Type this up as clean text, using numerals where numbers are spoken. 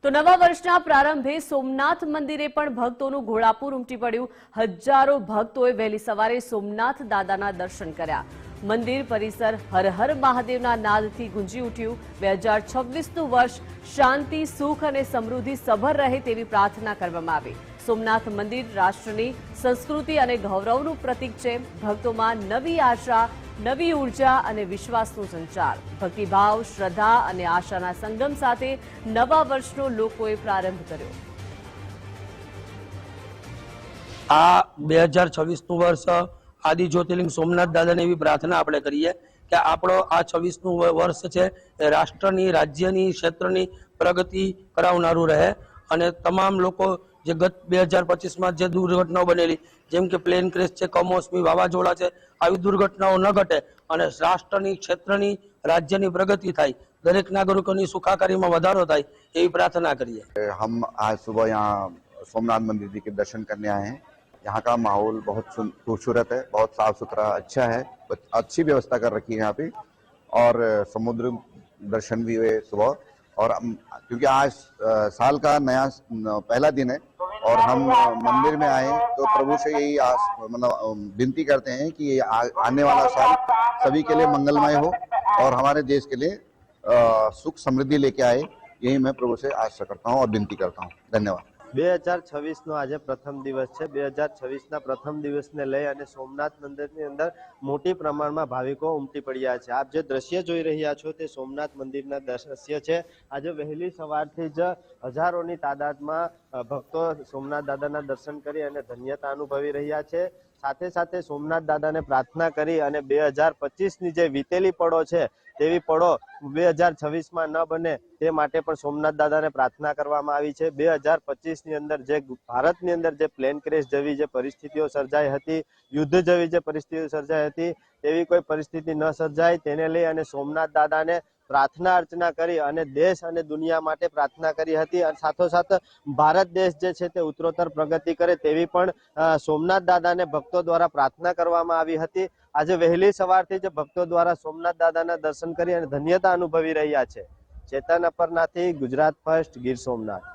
તો નવા વર્ષના પ્રારંભે સોમનાથ મંદિરે પણ ભક્તોનું ઘોડાપુર ઉમટી પડ્યું। હજારો ભક્તોએ વહેલી સવારે સોમનાથ દાદાના દર્શન કર્યા। મંદિર પરિસર હર હર મહાદેવના નાદથી ગુંજી ઉઠ્યું। 2026નું વર્ષ શાંતિ, સુખ અને સમૃદ્ધિ સભર રહે તેવી પ્રાર્થના કરવામાં આવી। સોમનાથ મંદિર રાષ્ટ્રની સંસ્કૃતિ અને ગૌરવનું પ્રતીક છે। ભક્તોમાં નવી આશા, નવી ઉર્જા અને વિશ્વાસનો સંચાર। ભક્તિભાવ, શ્રદ્ધા અને આશાના સંગમ સાથે નવા વર્ષનો લોકોએ પ્રારંભ કર્યો। આ 2026નું વર્ષ આદિ જ્યોતિર્લિંગ સોમનાથ દાદાને એવી પ્રાર્થના આપણે કરીએ કે આપણો આ 26નું વર્ષ છે એ રાષ્ટ્રની, રાજ્યની, ક્ષેત્રની પ્રગતિ કરાવનારું રહે અને તમામ લોકો જે ગત 2025માં જે દુર્ઘટનાઓ બનેલી, જેમ કે પ્લેન ક્રેશ છે, કમોસમી વાવાઝોડા છે, આવી દુર્ઘટનાઓ ન ઘટે અને રાષ્ટ્રની, ક્ષેત્રની, રાજ્યની પ્રગતિ થાય, દરેક નાગરિકોની સુખાકારીમાં વધારો થાય એવી પ્રાર્થના કરીએ। हम आज सुबह यहाँ सोमनाथ मंदिर जी के दर्शन करने आए हैं। यहाँ का माहौल बहुत खूबसूरत है, बहुत साफ सुथरा, अच्छा है, अच्छी व्यवस्था कर रखी है यहाँ पे और समुद्र दर्शन भी हुए सुबह। और क्योंकि आज साल का नया पहला दिन है और हम मंदिर में आए तो प्रभु से यही मतलब विनती करते हैं कि आने वाला साल सभी के लिए मंगलमय हो और हमारे देश के लिए सुख समृद्धि लेके आए, यही मैं प्रभु से आशा करता हूँ और विनती करता हूँ। धन्यवाद। 2026નો આજે પ્રથમ દિવસ છે। 2026ના પ્રથમ દિવસને લઈ અને સોમનાથ મંદિરની અંદર મોટી પ્રમાણમાં ભાવિકો ઉમટી પડ્યા છે। આપ જે દ્રશ્ય જોઈ રહ્યા છો તે સોમનાથ મંદિરના દ્રશ્ય છે। આજે વહેલી સવારથી જ હજારોની તાદાદમાં ભક્તો સોમનાથ દાદાના દર્શન કરી અને ધન્યતા અનુભવી રહ્યા છે। સાથે સાથે સોમનાથ દાદાને પ્રાર્થના કરી અને 2025ની જે વીતેલી પળો છે તેવી પળો 2026માં ન બને તે માટે પણ સોમનાથ દાદાને પ્રાર્થના કરવામાં આવી છે। 2025ની અંદર જે ભારતની અંદર જે પ્લેન ક્રેશ જેવી જે પરિસ્થિતિઓ સર્જાઈ હતી, યુદ્ધ જેવી જે પરિસ્થિતિઓ સર્જાઈ હતી, તેવી કોઈ પરિસ્થિતિ ન સર્જાય તેને લઈ અને સોમનાથ દાદાને પ્રાર્થના અર્ચના કરી અને દેશ અને દુનિયા માટે પ્રાર્થના કરી હતી અને સાથોસાથ ભારત દેશ જે છે તે ઉત્તરોત્તર પ્રગતિ કરે તેવી પણ સોમનાથ દાદાને ભક્તો દ્વારા પ્રાર્થના કરવામાં આવી હતી। આજે વહેલી સવારથી જ ભક્તો દ્વારા સોમનાથ દાદાના દર્શન કરી અને ધન્યતા અનુભવી રહ્યા છે। ચેતન અપરનાથી, ગુજરાત ફર્સ્ટ, ગીર સોમનાથ।